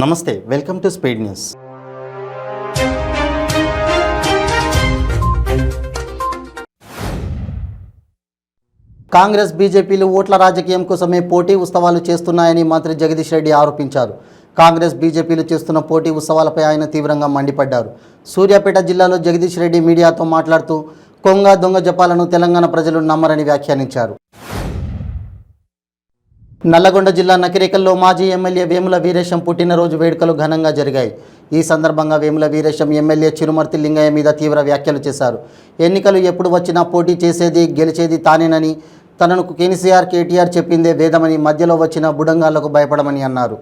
నమస్తే, welcome to speed news. Congress బీజేపీలు ఓట్ల రాజకీయం కోసమే పోటీ ఉత్సవాలు చేస్తున్నాయని మంత్రి జగదీష్ రెడ్డి ఆరోపించారు. కాంగ్రెస్ బీజేపీలు చేస్తున్న పోటీ ఉత్సవాలపై ఆయన తీవ్రంగా మండిపడ్డారు. సూర్యాపేట జిల్లాలో జగదీష్ రెడ్డి మీడియాతో మాట్లాడుతూ కొంగ దొంగ జపాలను తెలంగాణ ప్రజలు నమ్మరని వ్యాఖ్యానించారు. నల్లగొండ జిల్లా నకిరేకల్లో మాజీ ఎమ్మెల్యే వేముల వీరేశం పుట్టినరోజు వేడుకలు ఘనంగా జరిగాయి. ఈ సందర్భంగా వేముల వీరేశం ఎమ్మెల్యే చిరుమర్తి లింగయ్య మీద తీవ్ర వ్యాఖ్యలు చేశారు. ఎన్నికలు ఎప్పుడు వచ్చినా పోటీ చేసేది గెలిచేది తానేనని, తనను కేసీఆర్ కేటీఆర్ చెప్పిందే వేదమని, మధ్యలో వచ్చిన బుడంగాళ్లకు భయపడమని అన్నారు.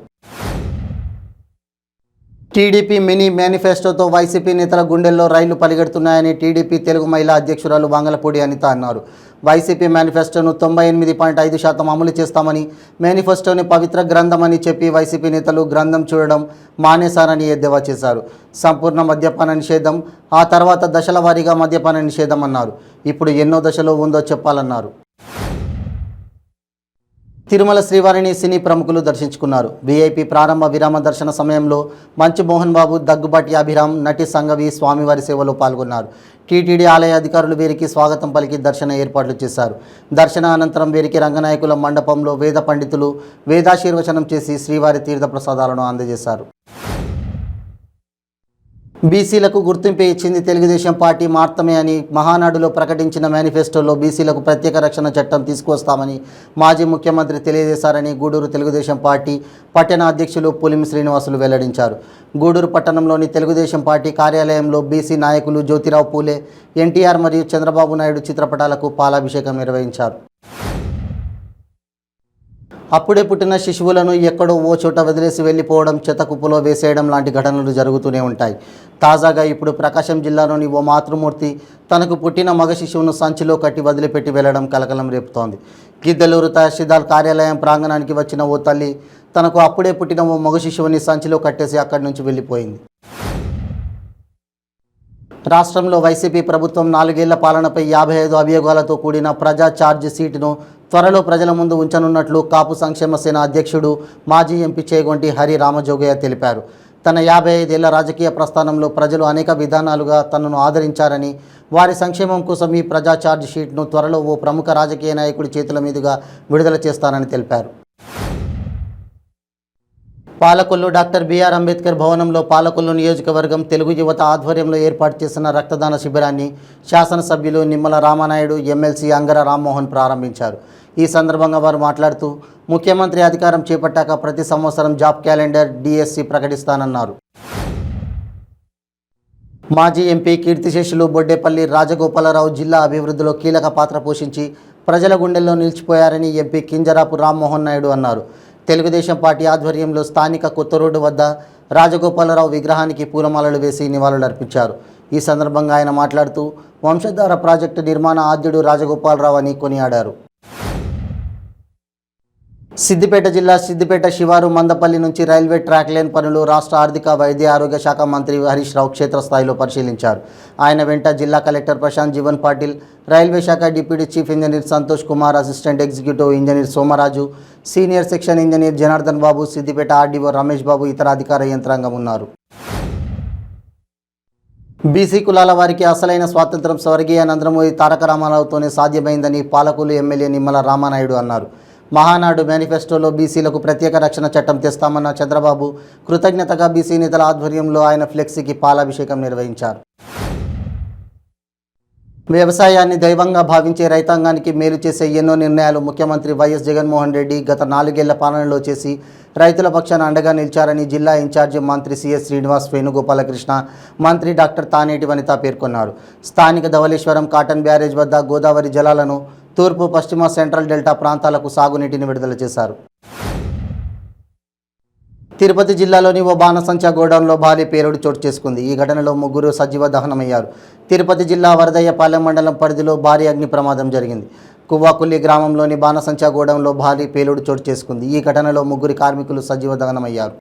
టీడీపీ మినీ మేనిఫెస్టోతో వైసీపీ నేతల గుండెల్లో రైళ్లు పరిగెడుతున్నాయని టీడీపీ తెలుగు మహిళా అధ్యక్షురాలు వంగలపూడి అనిత అన్నారు. వైసీపీ మేనిఫెస్టోను 98.5% అమలు చేస్తామని, మేనిఫెస్టోని పవిత్ర గ్రంథమని చెప్పి వైసీపీ నేతలు గ్రంథం చూడడం మానేశారని ఎద్దేవా చేశారు. సంపూర్ణ మద్యపాన నిషేధం, ఆ తర్వాత దశల వారీగా మద్యపాన నిషేధం అన్నారు. ఇప్పుడు ఎన్నో దశలో ఉందో చెప్పాలన్నారు. తిరుమల శ్రీవారిని సినీ ప్రముఖులు దర్శించుకున్నారు. వీఐపీ ప్రారంభ విరామ దర్శన సమయంలో మంచు మోహన్ బాబు, దగ్గుబాటి అభిరామ్, నటి సంగవి స్వామివారి సేవలో పాల్గొన్నారు. టీటీడీ ఆలయ అధికారులు వీరికి స్వాగతం పలికి దర్శన ఏర్పాట్లు చేశారు. దర్శన అనంతరం వీరికి రంగనాయకుల మండపంలో వేద పండితులు వేదాశీర్వచనం చేసి శ్రీవారి తీర్థ ప్రసాదాలను అందజేశారు. బీసీలకు గుర్తింపు ఇచ్చింది తెలుగుదేశం పార్టీ మాత్రమే అని మహానాడులో ప్రకటించిన మేనిఫెస్టోలో బీసీలకు ప్రత్యేక రక్షణ చట్టం తీసుకువస్తామని మాజీ ముఖ్యమంత్రి తెలియజేశారని గూడూరు తెలుగుదేశం పార్టీ పట్టణ అధ్యక్షులు పులిమి శ్రీనివాసులు వెల్లడించారు. గూడూరు పట్టణంలోని తెలుగుదేశం పార్టీ కార్యాలయంలో బీసీ నాయకులు జ్యోతిరావు పూలే, ఎన్టీఆర్ మరియు చంద్రబాబు నాయుడు చిత్రపటాలకు పాలాభిషేకం నిర్వహించారు. అప్పుడే పుట్టిన శిశువులను ఎక్కడో ఓ చోట వదిలేసి వెళ్ళిపోవడం, చెత్తకుప్పలో వేసేయడం లాంటి ఘటనలు జరుగుతూనే ఉంటాయి. తాజాగా ఇప్పుడు ప్రకాశం జిల్లాలోని ఓ మాతృమూర్తి తనకు పుట్టిన మగ శిశువును సంచిలో కట్టి వదిలిపెట్టి వెళ్లడం కలకలం రేపుతోంది. గిద్దలూరు తహసీల్దార్ కార్యాలయం ప్రాంగణానికి వచ్చిన ఓ తల్లి తనకు అప్పుడే పుట్టిన ఓ మగ శిశువుని సంచిలో కట్టేసి అక్కడి నుంచి వెళ్ళిపోయింది. రాష్ట్రంలో వైసీపీ ప్రభుత్వం 4 ఏళ్ల పాలనపై 55 అభియోగాలతో కూడిన ప్రజా ఛార్జ్ షీటును త్వరలో ప్రజల ముందు ఉంచనున్నట్లు కాపు సంక్షేమ సేన అధ్యక్షుడు మాజీ ఎంపీ చేగొంటి హరి రామజోగయ్య తెలిపారు. తన 55 ఏళ్ల రాజకీయ ప్రస్థానంలో ప్రజలు అనేక విధానాలుగా తనను ఆదరించారని, వారి సంక్షేమం కోసం ఈ ప్రజా ఛార్జ్ షీట్ను త్వరలో ఓ ప్రముఖ రాజకీయ నాయకుడి చేతుల మీదుగా విడుదల చేస్తానని తెలిపారు. పాలకొల్లు డాక్టర్ బిఆర్ అంబేద్కర్ భవనంలో పాలకొల్లు నియోజకవర్గం తెలుగు యువత ఆధ్వర్యంలో ఏర్పాటు చేసిన రక్తదాన శిబిరాన్ని శాసనసభ్యులు నిమ్మల రామానాయుడు, ఎమ్మెల్సీ అంగర రామ్మోహన్ ప్రారంభించారు. ఈ సందర్భంగా వారు మాట్లాడుతూ ముఖ్యమంత్రి అధికారం చేపట్టాక ప్రతి సంవత్సరం జాబ్ క్యాలెండర్, డిఎస్సి ప్రకటిస్తానన్నారు. మాజీ ఎంపీ కీర్తిశేషులు బొడ్డేపల్లి రాజగోపాలరావు జిల్లా అభివృద్ధిలో కీలక పాత్ర పోషించి ప్రజల గుండెల్లో నిలిచిపోయారని ఎంపీ కింజరాపు రామ్మోహన్ నాయుడు అన్నారు. తెలుగుదేశం పార్టీ ఆధ్వర్యంలో స్థానిక కొత్త రోడ్డు వద్ద రాజగోపాలరావు విగ్రహానికి పూలమాలలు వేసి నివాళులర్పించారు. ఈ సందర్భంగా ఆయన మాట్లాడుతూ వంశధార ప్రాజెక్టు నిర్మాణ ఆద్యుడు రాజగోపాలరావు అని కొనియాడారు. సిద్దిపేట జిల్లా సిద్దిపేట శివారు మందపల్లి నుంచి రైల్వే ట్రాక్ లైన్ పనులు రాష్ట్ర ఆర్థిక, వైద్య, ఆరోగ్య శాఖ మంత్రి హరీష్ రావు క్షేత్రస్థాయిలో పరిశీలించారు. ఆయన వెంట జిల్లా కలెక్టర్ ప్రశాంత్ జీవన్ పాటిల్, రైల్వే శాఖ deputy chief engineer Santosh Kumar, assistant executive engineer Somaraju, senior section engineer Janardhan Babu, Siddipet RDO Ramesh Babu, ఇతర అధికార యంత్రాంగం ఉన్నారు. బీసీ కులాల వారికి అసలైన స్వాతంత్రం స్వర్గీయ నందమూరి తారక రామారావుతోనే సాధ్యమైందని పాలకొల్లు ఎమ్మెల్యే నిమ్మల రామానాయుడు అన్నారు. మహానాడు మేనిఫెస్టోలో బీసీలకు ప్రత్యేక రక్షణ చట్టం తెస్తామన్న చంద్రబాబు కృతజ్ఞతగా బీసీ నేతల ఆధ్వర్యంలో ఆయన ఫ్లెక్సీకి పాలాభిషేకం నిర్వహించారు. వ్యవసాయాన్ని దైవంగా భావించే రైతాంగానికి మేలు చేసే ఎన్నో నిర్ణయాలు ముఖ్యమంత్రి వైఎస్ జగన్మోహన్ రెడ్డి గత 4 ఏళ్ల పాలనలో చేసి రైతుల పక్షాన అండగా నిలిచారని జిల్లా ఇన్ఛార్జి మంత్రి సిఎస్ శ్రీనివాస్, వేణుగోపాలకృష్ణ, మంత్రి డాక్టర్ తానేటి వనిత పేర్కొన్నారు. స్థానిక ధవళేశ్వరం కాటన్ బ్యారేజ్ వద్ద గోదావరి జలాలను తూర్పు, పశ్చిమ, సెంట్రల్ డెల్టా ప్రాంతాలకు సాగునీటిని విడుదల చేశారు. తిరుపతి జిల్లాలోని ఓ బాణసంచా గోడౌన్లో భారీ పేలుడు చోటు చేసుకుంది. ఈ ఘటనలో 3 సజీవ దహనమయ్యారు. తిరుపతి జిల్లా వరదయ్యపాలెం మండలం పరిధిలో భారీ అగ్ని ప్రమాదం జరిగింది. కువ్వాకుల్లి గ్రామంలోని బాణసంచా గోడౌన్లో భారీ పేలుడు చోటు చేసుకుంది. ఈ ఘటనలో 3 కార్మికులు సజీవ దహనమయ్యారు.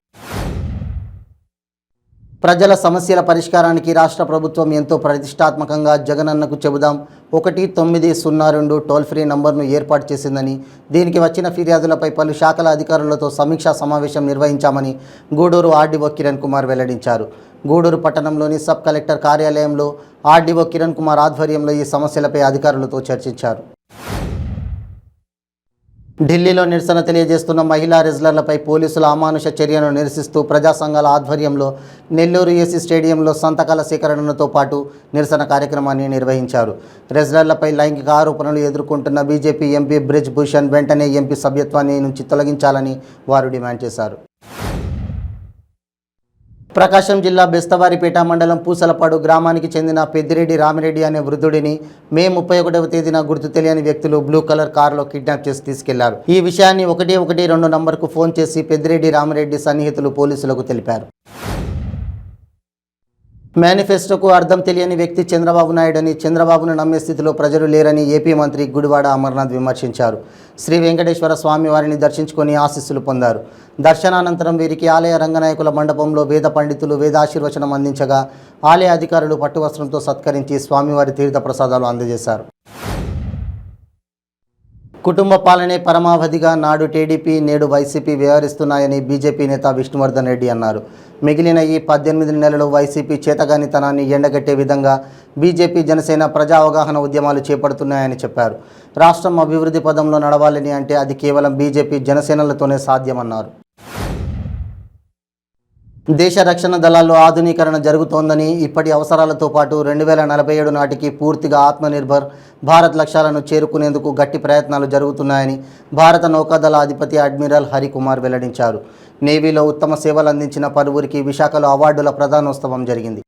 ప్రజల సమస్యల పరిష్కారానికి రాష్ట్ర ప్రభుత్వం ఎంతో ప్రతిష్టాత్మకంగా జగనన్నకు చెబుదాం 1902 టోల్ ఫ్రీ నంబర్ను ఏర్పాటు చేసిందని, దీనికి వచ్చిన ఫిర్యాదులపై పలు శాఖల అధికారులతో సమీక్షా సమావేశం నిర్వహించామని గూడూరు ఆర్డీఓ కిరణ్ కుమార్ వెల్లడించారు. గూడూరు పట్టణంలోని సబ్ కలెక్టర్ కార్యాలయంలో ఆర్డీఓ కిరణ్ కుమార్ ఆధ్వర్యంలో ఈ సమస్యలపై అధికారులతో చర్చించారు. ఢిల్లీలో నిరసన తెలియజేస్తున్న మహిళా రెజ్లర్లపై పోలీసుల అమానుష చర్యను నిరసిస్తూ ప్రజా సంఘాల ఆధ్వర్యంలో నెల్లూరు ఏసీ స్టేడియంలో సంతకాల సేకరణతో పాటు నిరసన కార్యక్రమాన్ని నిర్వహించారు. రెజ్లర్లపై లైంగిక ఆరోపణలు ఎదుర్కొంటున్న బీజేపీ ఎంపీ బ్రిజ్ భూషణ్ వెంటనే ఎంపీ సభ్యత్వాన్ని నుంచి తొలగించాలని వారు డిమాండ్ చేశారు. ప్రకాశం జిల్లా బెస్తవారిపేట మండలం పూసలపాడు గ్రామానికి చెందిన పెద్దిరెడ్డి రామిరెడ్డి అనే వృద్ధుడిని మే 31వ తేదీన గుర్తు తెలియని వ్యక్తులు బ్లూ కలర్ కారులో కిడ్నాప్ చేసి తీసుకెళ్లారు. ఈ విషయాన్ని 112 నంబర్కు ఫోన్ చేసి పెద్దిరెడ్డి రామిరెడ్డి సన్నిహితులు పోలీసులకు తెలిపారు. మేనిఫెస్టోకు అర్థం తెలియని వ్యక్తి చంద్రబాబు నాయుడని, చంద్రబాబును నమ్మే స్థితిలో ప్రజలు లేరని ఏపీ మంత్రి గుడివాడ అమర్నాథ్ విమర్శించారు. శ్రీ వెంకటేశ్వర స్వామి వారిని దర్శించుకొని ఆశీస్సులు పొందారు. దర్శనానంతరం వీరికి ఆలయ రంగనాయకుల మండపంలో వేద పండితులు వేదాశీర్వచనం అందించగా ఆలయ అధికారులు పట్టువస్త్రంతో సత్కరించి స్వామివారి తీర్థ ప్రసాదాలు అందజేశారు. కుటుంబ పాలనే పరమావధిగా నాడు టీడీపీ నేడు వైసీపీ వ్యవహరిస్తున్నాయని బీజేపీ నేత విష్ణువర్ధన్ రెడ్డి అన్నారు. మిగిలిన ఈ 18 నెలలు వైసీపీ చేతగానితనాన్ని ఎండగట్టే విధంగా బీజేపీ జనసేన ప్రజా అవగాహన ఉద్యమాలు చేపడుతున్నాయని చెప్పారు. రాష్ట్రం అభివృద్ధి పదంలో నడవాలని అంటే అది కేవలం బీజేపీ జనసేనలతోనే సాధ్యమన్నారు. దేశ రక్షణ దళాల్లో ఆధునీకరణ జరుగుతోందని, ఇప్పటి అవసరాలతో పాటు 2047 నాటికి పూర్తిగా ఆత్మనిర్భర్ భారత్ లక్ష్యాలను చేరుకునేందుకు గట్టి ప్రయత్నాలు జరుగుతున్నాయని భారత నౌకాదళ అధిపతి అడ్మిరల్ హరికుమార్ వెల్లడించారు. నేవీలో ఉత్తమ సేవలు అందించిన పలువురికి విశాఖలో అవార్డుల ప్రదానోత్సవం జరిగింది.